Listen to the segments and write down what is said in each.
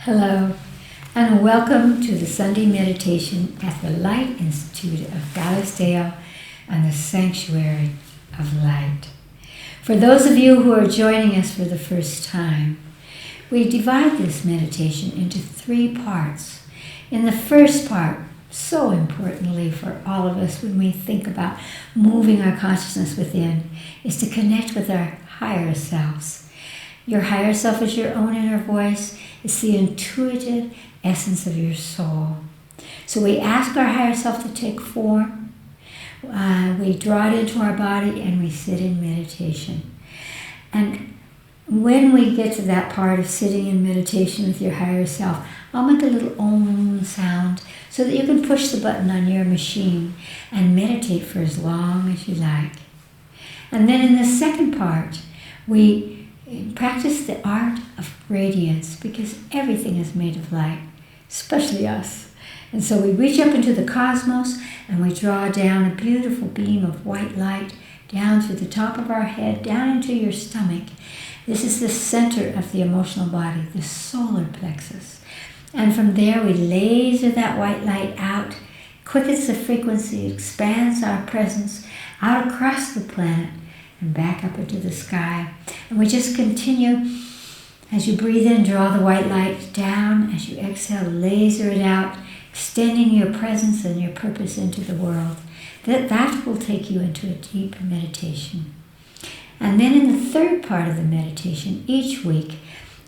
Hello, and welcome to the Sunday meditation at the Light Institute of Galisteo and the Sanctuary of Light. For those of you who are joining us for the first time, we divide this meditation into 3 parts. In the first part, so importantly for all of us when we think about moving our consciousness within, is to connect with our higher selves. Your higher self is your own inner voice. It's the intuitive essence of your soul. So we ask our higher self to take form. We draw it into our body and we sit in meditation. And when we get to that part of sitting in meditation with your higher self, I'll make a little om sound so that you can push the button on your machine and meditate for as long as you like. And then in the second part, we practice the art of radiance, because everything is made of light, especially us. And so we reach up into the cosmos and we draw down a beautiful beam of white light down through the top of our head, down into your stomach. This is the center of the emotional body, the solar plexus. And from there we laser that white light out, quickens the frequency, expands our presence out across the planet, and back up into the sky. And we just continue. As you breathe in, draw the white light down. As you exhale, laser it out, extending your presence and your purpose into the world. That will take you into a deep meditation. And then in the third part of the meditation, each week,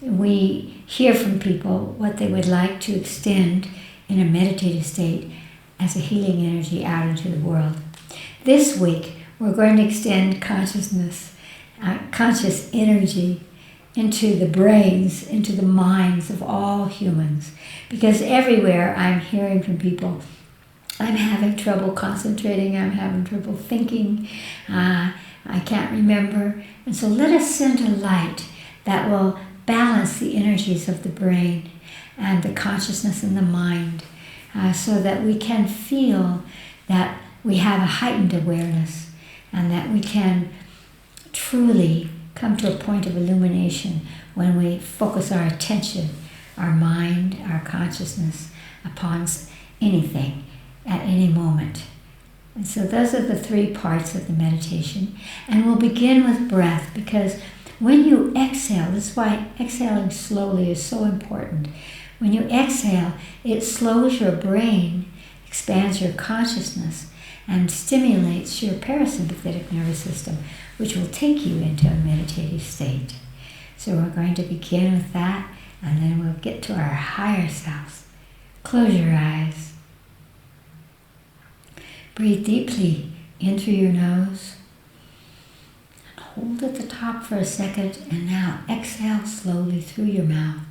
we hear from people what they would like to extend in a meditative state as a healing energy out into the world. This week, we're going to extend consciousness, conscious energy into the brains, into the minds of all humans. Because everywhere I'm hearing from people, I'm having trouble concentrating, I'm having trouble thinking, I can't remember. And so let us send a light that will balance the energies of the brain and the consciousness in the mind, so that we can feel that we have a heightened awareness, and that we can truly come to a point of illumination when we focus our attention, our mind, our consciousness upon anything at any moment. And so those are the 3 parts of the meditation. And we'll begin with breath, because when you exhale, this is why exhaling slowly is so important. When you exhale, it slows your brain, expands your consciousness, and stimulates your parasympathetic nervous system, which will take you into a meditative state. So we're going to begin with that, and then we'll get to our higher selves. Close your eyes. Breathe deeply in through your nose. And hold at the top for a second, and now exhale slowly through your mouth.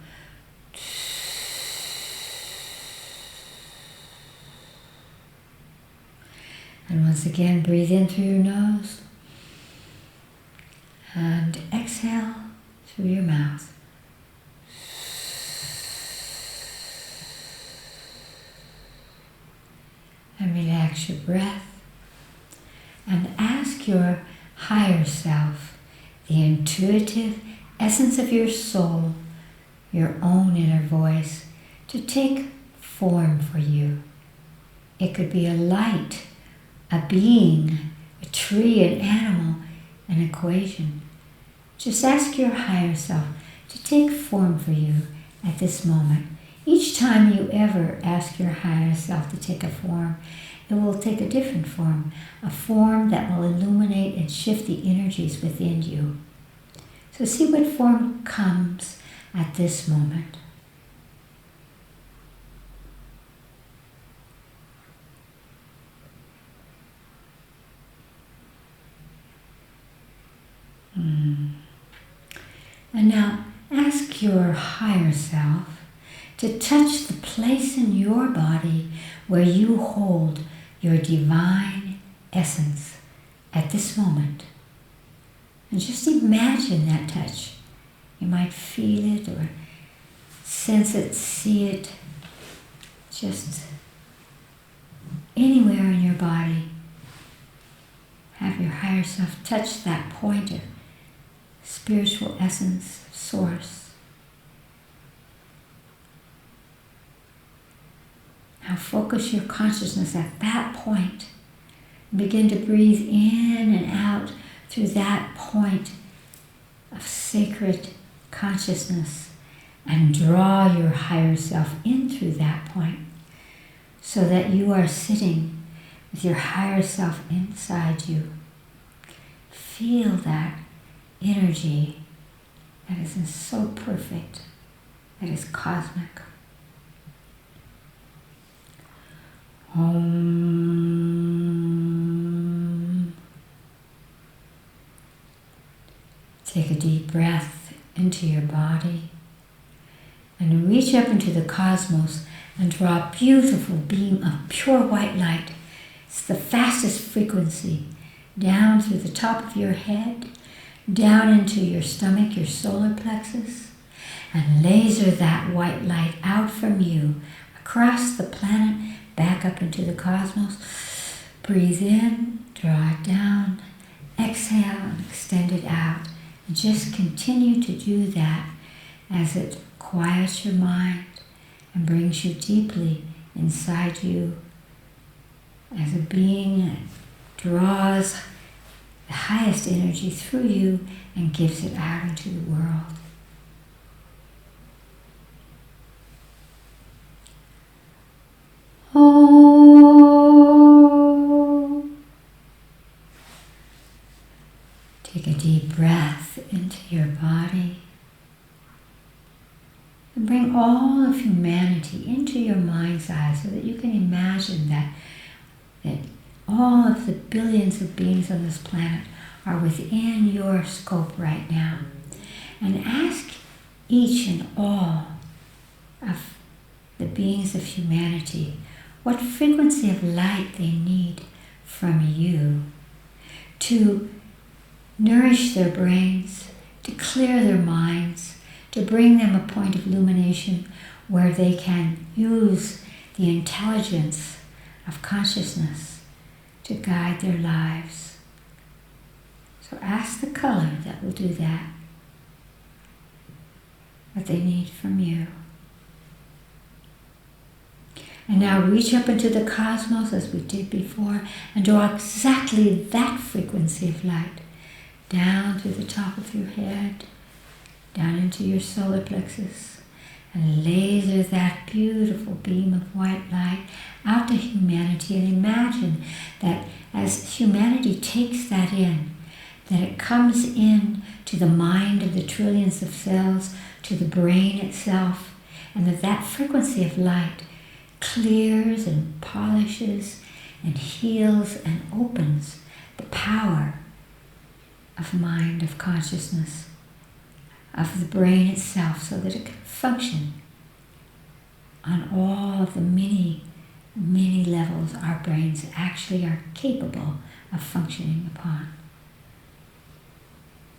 And once again, breathe in through your nose and exhale through your mouth. And relax your breath and ask your higher self, the intuitive essence of your soul, your own inner voice, to take form for you. It could be a light, a being, a tree, an animal, an equation. Just ask your higher self to take form for you at this moment. Each time you ever ask your higher self to take a form, it will take a different form, a form that will illuminate and shift the energies within you. So see what form comes at this moment. And now ask your higher self to touch the place in your body where you hold your divine essence at this moment. And just imagine that touch. You might feel it or sense it, see it, just anywhere in your body. Have your higher self touch that point of spiritual essence, source. focus your consciousness at that point. Begin to breathe in and out through that point of sacred consciousness and draw your higher self in through that point so that you are sitting with your higher self inside you. Feel that energy that is so perfect, that is cosmic. Om. Take a deep breath into your body and reach up into the cosmos and draw a beautiful beam of pure white light. It's the fastest frequency down through the top of your head, down into your stomach, your solar plexus, and laser that white light out from you across the planet, back up into the cosmos. Breathe in, draw it down, exhale and extend it out. And just continue to do that as it quiets your mind and brings you deeply inside you as a being that draws the highest energy through you and gives it out into the world. Oh. Take a deep breath into your body and bring all of humanity into your mind's eye so that you can imagine that all of the billions of beings on this planet are within your scope right now. And ask each and all of the beings of humanity what frequency of light they need from you to nourish their brains, to clear their minds, to bring them a point of illumination where they can use the intelligence of consciousness to guide their lives. So ask the color that will do that, what they need from you. And now reach up into the cosmos as we did before and draw exactly that frequency of light down through the top of your head, down into your solar plexus, and laser that beautiful beam of white light out to humanity. And imagine that as humanity takes that in, that it comes in to the mind of the trillions of cells, to the brain itself, and that frequency of light clears and polishes and heals and opens the power of mind, of consciousness, of the brain itself, so that it can function on all of the many, many levels our brains actually are capable of functioning upon.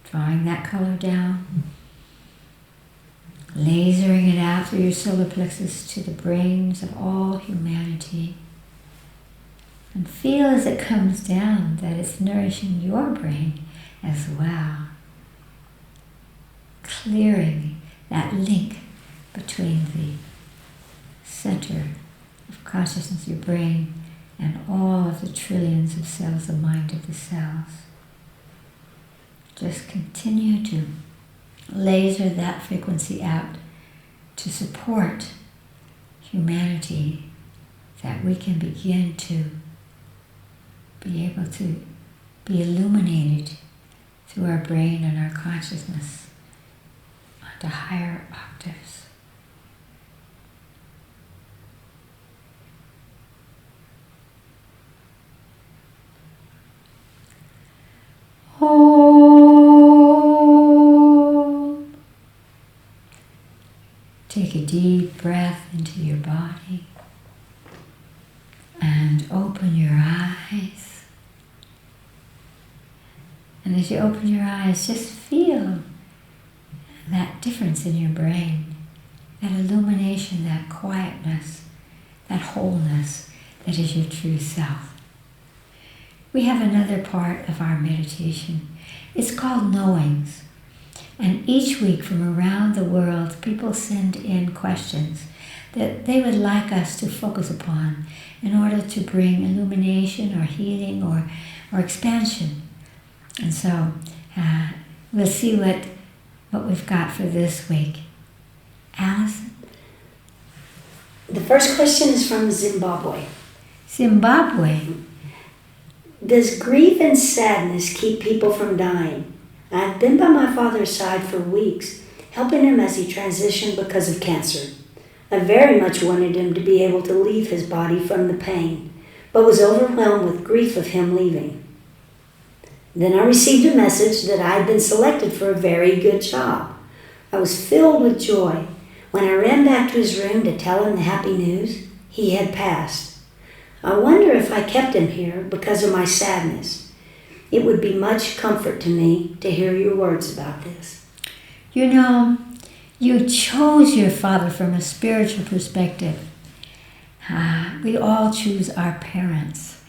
Drawing that color down, lasering it out through your solar plexus to the brains of all humanity. And feel as it comes down that it's nourishing your brain as well. Clearing that link between the center of consciousness, your brain, and all of the trillions of cells, the mind of the cells. Just continue to laser that frequency out to support humanity, that we can begin to be able to be illuminated through our brain and our consciousness onto higher octaves. Om. Take a deep breath into your body and open your eyes. And as you open your eyes, just feel that difference in your brain, that illumination, that quietness, that wholeness that is your true self. We have another part of our meditation. It's called knowings. And each week from around the world, people send in questions that they would like us to focus upon in order to bring illumination or healing or expansion. And so we'll see what we've got for this week. Allison? The first question is from Zimbabwe. Zimbabwe. Does grief and sadness keep people from dying? I've been by my father's side for weeks, helping him as he transitioned because of cancer. I very much wanted him to be able to leave his body from the pain, but was overwhelmed with grief of him leaving. Then I received a message that I had been selected for a very good job. I was filled with joy. When I ran back to his room to tell him the happy news, he had passed. I wonder if I kept him here because of my sadness. It would be much comfort to me to hear your words about this. You know, you chose your father from a spiritual perspective. We all choose our parents.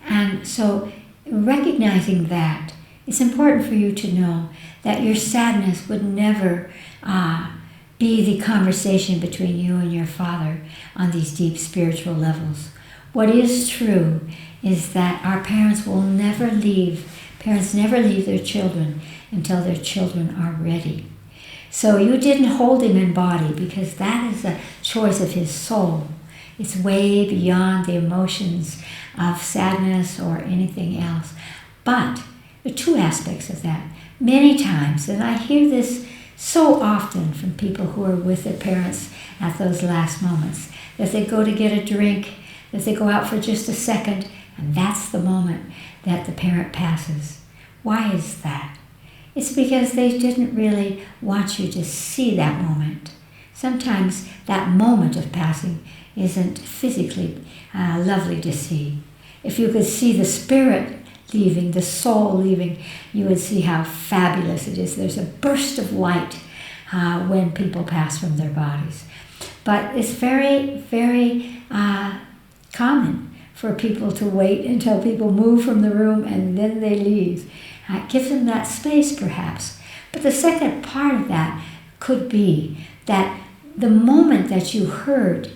And so recognizing that, it's important for you to know that your sadness would never be the conversation between you and your father on these deep spiritual levels. What is true is that our parents never leave their children until their children are ready. So you didn't hold him in body because that is a choice of his soul. It's way beyond the emotions of sadness or anything else. But there are two aspects of that. Many times, and I hear this so often from people who are with their parents at those last moments, that they go to get a drink, that they go out for just a second, and that's the moment that the parent passes. Why is that? It's because they didn't really want you to see that moment. Sometimes that moment of passing isn't physically lovely to see. If you could see the spirit leaving, the soul leaving, you would see how fabulous it is. There's a burst of light when people pass from their bodies. But it's very, very common for people to wait until people move from the room and then they leave. It gives them that space, perhaps. But the second part of that could be that the moment that you heard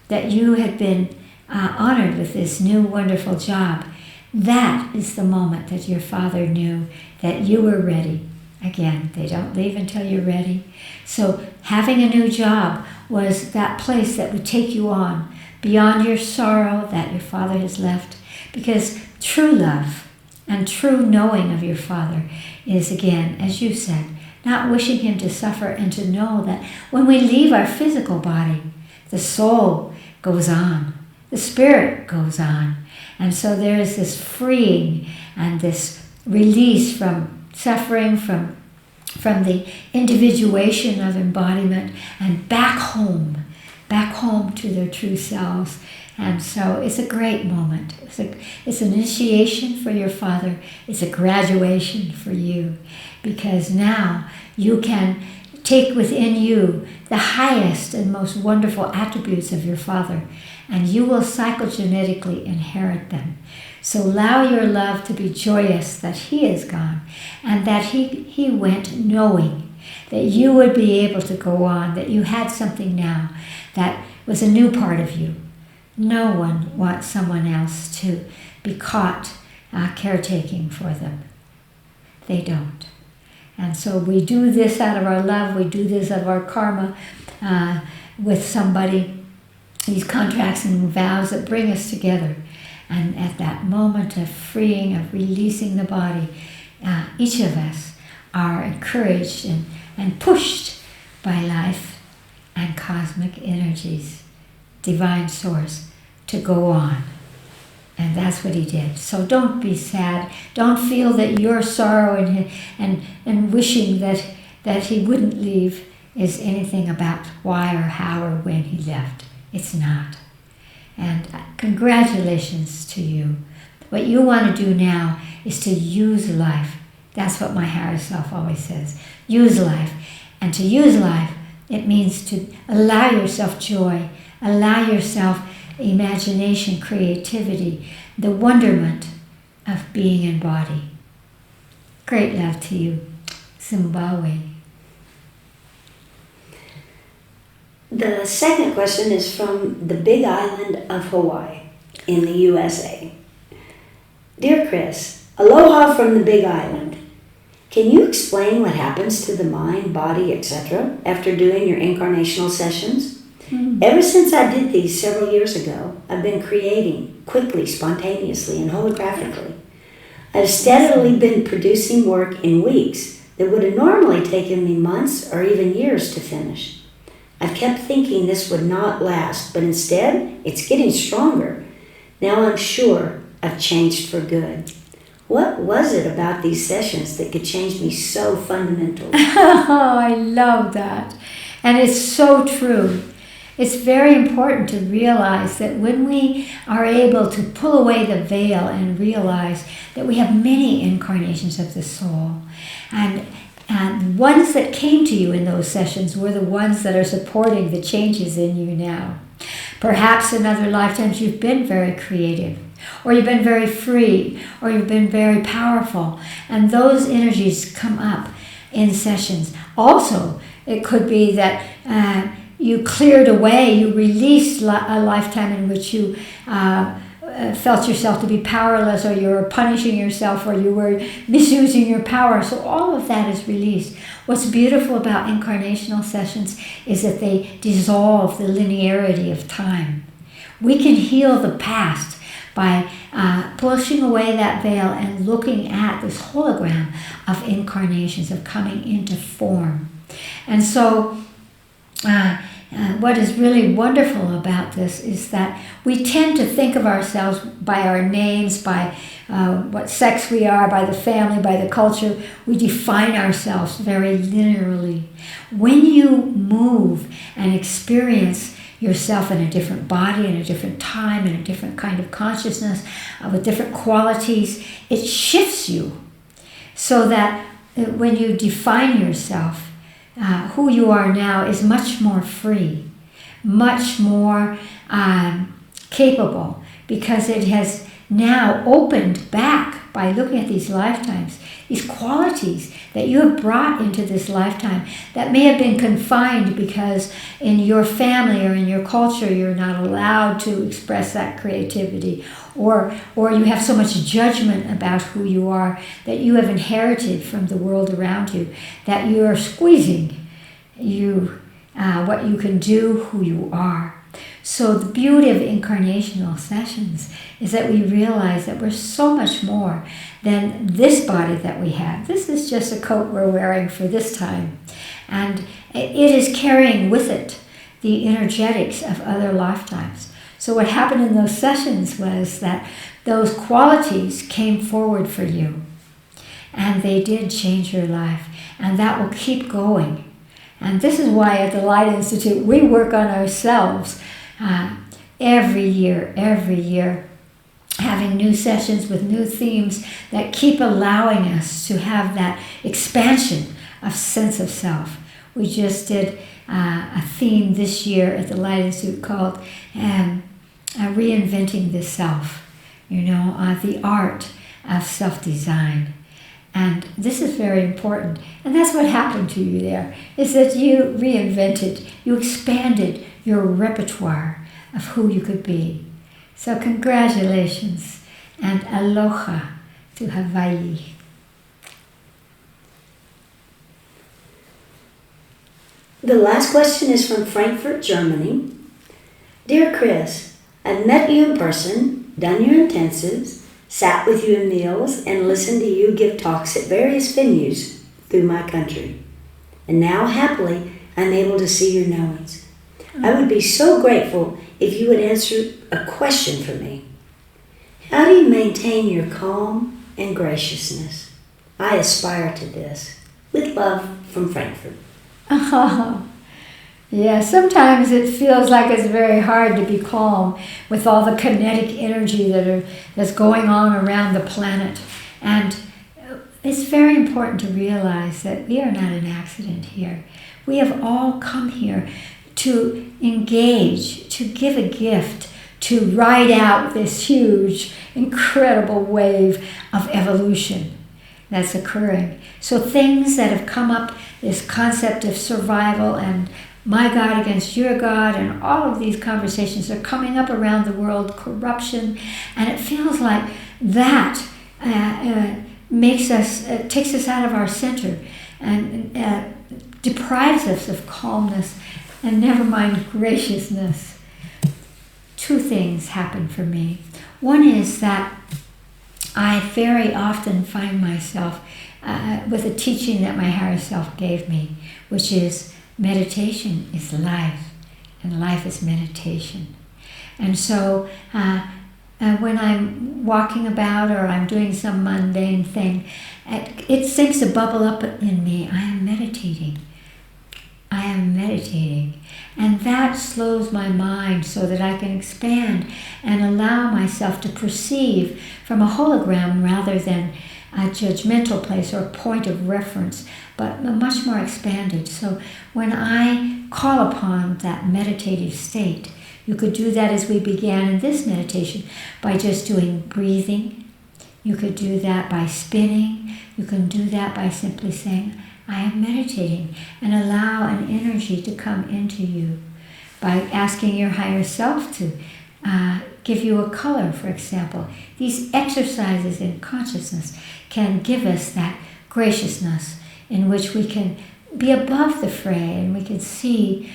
that you had been honored with this new wonderful job, that is the moment that your father knew that you were ready. Again, they don't leave until you're ready. So having a new job was that place that would take you on beyond your sorrow that your father has left. Because true love and true knowing of your father is, again, as you said, not wishing him to suffer, and to know that when we leave our physical body, the soul goes on, the spirit goes on. And so there is this freeing and this release from suffering, from the individuation of embodiment, and back home to their true selves. And so it's a great moment. It's an initiation for your father. It's a graduation for you, because now you can take within you the highest and most wonderful attributes of your father, and you will psychogenetically inherit them. So allow your love to be joyous that he is gone, and that he went knowing that you would be able to go on, that you had something now that was a new part of you. No one wants someone else to be caught caretaking for them. They don't. And so we do this out of our love, we do this out of our karma with somebody, these contracts and vows that bring us together. And at that moment of freeing, of releasing the body, each of us are encouraged and pushed by life and cosmic energies, divine source, to go on. And that's what he did. So don't be sad. Don't feel that your sorrow and wishing that he wouldn't leave is anything about why or how or when he left. It's not. And congratulations to you. What you want to do now is to use life. That's what my higher self always says. Use life. And to use life, it means to allow yourself joy, allow yourself imagination, creativity, the wonderment of being in body. Great love to you, Zimbabwe. The second question is from the Big Island of Hawaii in the U.S.A. Dear Chris, aloha from the Big Island. Can you explain what happens to the mind, body, etc. after doing your incarnational sessions? Ever since I did these several years ago, I've been creating quickly, spontaneously, and holographically. I've steadily been producing work in weeks that would have normally taken me months or even years to finish. I've kept thinking this would not last, but instead, it's getting stronger. Now I'm sure I've changed for good. What was it about these sessions that could change me so fundamentally? Oh, I love that. And it's so true. It's very important to realize that when we are able to pull away the veil and realize that we have many incarnations of the soul, and ones that came to you in those sessions were the ones that are supporting the changes in you now. Perhaps in other lifetimes you've been very creative, or you've been very free, or you've been very powerful, and those energies come up in sessions. Also, it could be that you cleared away, you released a lifetime in which you felt yourself to be powerless, or you were punishing yourself, or you were misusing your power. So all of that is released. What's beautiful about incarnational sessions is that they dissolve the linearity of time. We can heal the past by pushing away that veil and looking at this hologram of incarnations, of coming into form. And so what is really wonderful about this is that we tend to think of ourselves by our names, by what sex we are, by the family, by the culture. We define ourselves very linearly. When you move and experience yourself in a different body, in a different time, in a different kind of consciousness, with different qualities, it shifts you so that when you define yourself, who you are now is much more free, much more capable, because it has now opened back by looking at these lifetimes, these qualities that you have brought into this lifetime that may have been confined because in your family or in your culture you're not allowed to express that creativity, or you have so much judgment about who you are that you have inherited from the world around you, that you are squeezing what you can do, who you are. So the beauty of incarnational sessions is that we realize that we're so much more than this body that we have. This is just a coat we're wearing for this time. And it is carrying with it the energetics of other lifetimes. So what happened in those sessions was that those qualities came forward for you. And they did change your life. And that will keep going. And this is why at the Light Institute we work on ourselves every year, having new sessions with new themes that keep allowing us to have that expansion of sense of self. We just did a theme this year at the Light Institute called Reinventing the Self, the art of self-design. And this is very important. And that's what happened to you there, is that you reinvented, you expanded your repertoire of who you could be. So congratulations and aloha to Hawaii. The last question is from Frankfurt, Germany. Dear Chris, I've met you in person, done your intensives, sat with you in meals, and listened to you give talks at various venues through my country. And now, happily, I'm able to see your knowings. I would be so grateful if you would answer a question for me. How do you maintain your calm and graciousness? I aspire to this. With love, from Frankfurt. Oh, yeah, sometimes it feels like it's very hard to be calm with all the kinetic energy that's going on around the planet. And it's very important to realize that we are not an accident here. We have all come here to engage, to give a gift, to ride out this huge, incredible wave of evolution that's occurring. So things that have come up, this concept of survival and my God against your God, and all of these conversations are coming up around the world, corruption, and it feels like that takes us out of our center and deprives us of calmness, and never mind graciousness. Two things happen for me. One is that I very often find myself with a teaching that my higher self gave me, which is meditation is life, and life is meditation. And so when I'm walking about or I'm doing some mundane thing, it seems to bubble up in me. I am meditating. I am meditating. And that slows my mind so that I can expand and allow myself to perceive from a hologram rather than a judgmental place or a point of reference, but much more expanded. So when I call upon that meditative state, you could do that as we began in this meditation by just doing breathing. You could do that by spinning. You can do that by simply saying, I am meditating, and allow an energy to come into you by asking your higher self to give you a color, for example. These exercises in consciousness can give us that graciousness in which we can be above the fray and we can see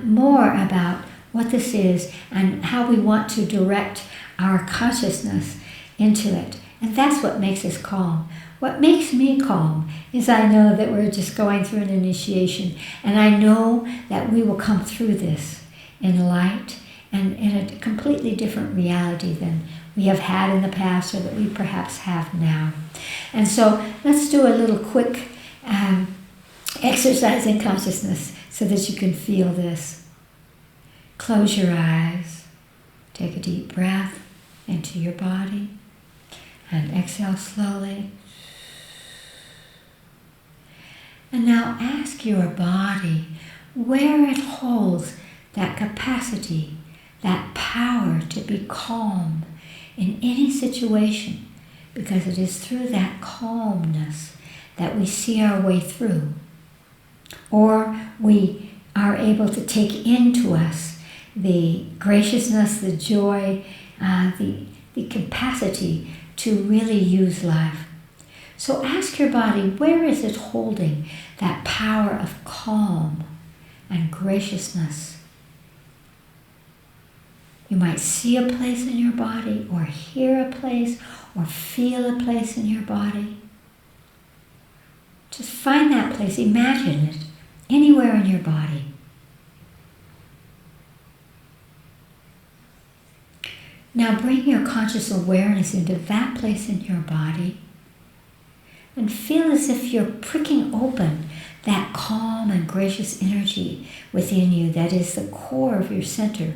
more about what this is and how we want to direct our consciousness into it. And that's what makes us calm. What makes me calm is I know that we're just going through an initiation, and I know that we will come through this in light and in a completely different reality than we have had in the past or that we perhaps have now. And so let's do a little quick exercise in consciousness so that you can feel this. Close your eyes, take a deep breath into your body, and exhale slowly. And now ask your body where it holds that capacity, that power to be calm in any situation, because it is through that calmness that we see our way through, or we are able to take into us the graciousness, the joy, the capacity to really use life. So ask your body, where is it holding that power of calm and graciousness? You might see a place in your body, or hear a place, or feel a place in your body. Just find that place, imagine it, anywhere in your body. Now bring your conscious awareness into that place in your body and feel as if you're pricking open that calm and gracious energy within you that is the core of your center.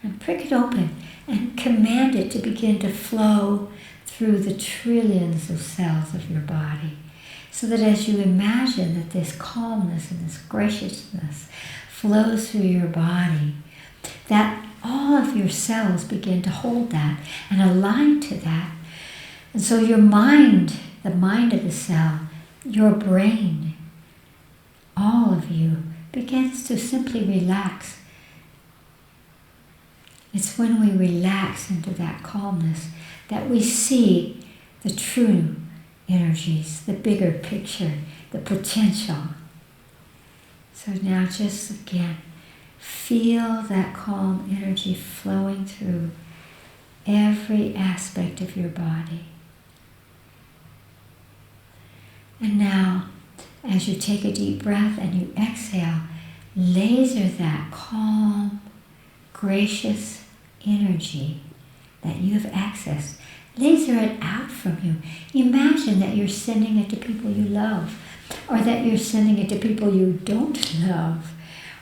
And prick it open and command it to begin to flow through the trillions of cells of your body, so that as you imagine that this calmness and this graciousness flows through your body, that all of your cells begin to hold that and align to that. And so your mind, the mind of the cell, your brain, all of you begins to simply relax. It's when we relax into that calmness that we see the true energies, the bigger picture, the potential. So now just again, feel that calm energy flowing through every aspect of your body. And now, as you take a deep breath and you exhale, laser that calm, gracious energy that you have accessed. Laser it out from you. Imagine that you're sending it to people you love, or that you're sending it to people you don't love,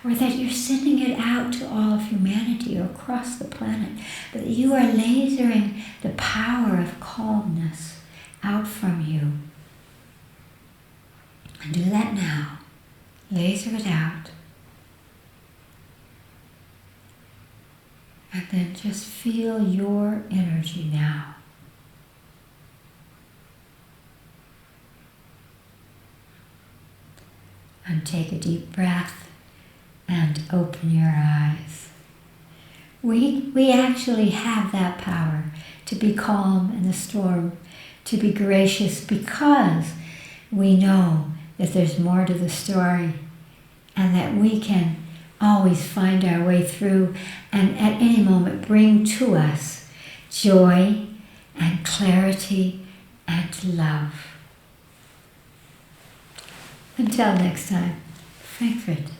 or that you're sending it out to all of humanity or across the planet. But you are lasering the power of calmness out from you. And do that now. Laser it out. And then just feel your energy now. and take a deep breath and open your eyes. We actually have that power to be calm in the storm, to be gracious, because we know that there's more to the story and that we can always find our way through and at any moment bring to us joy and clarity and love. Until next time, Frankfurt.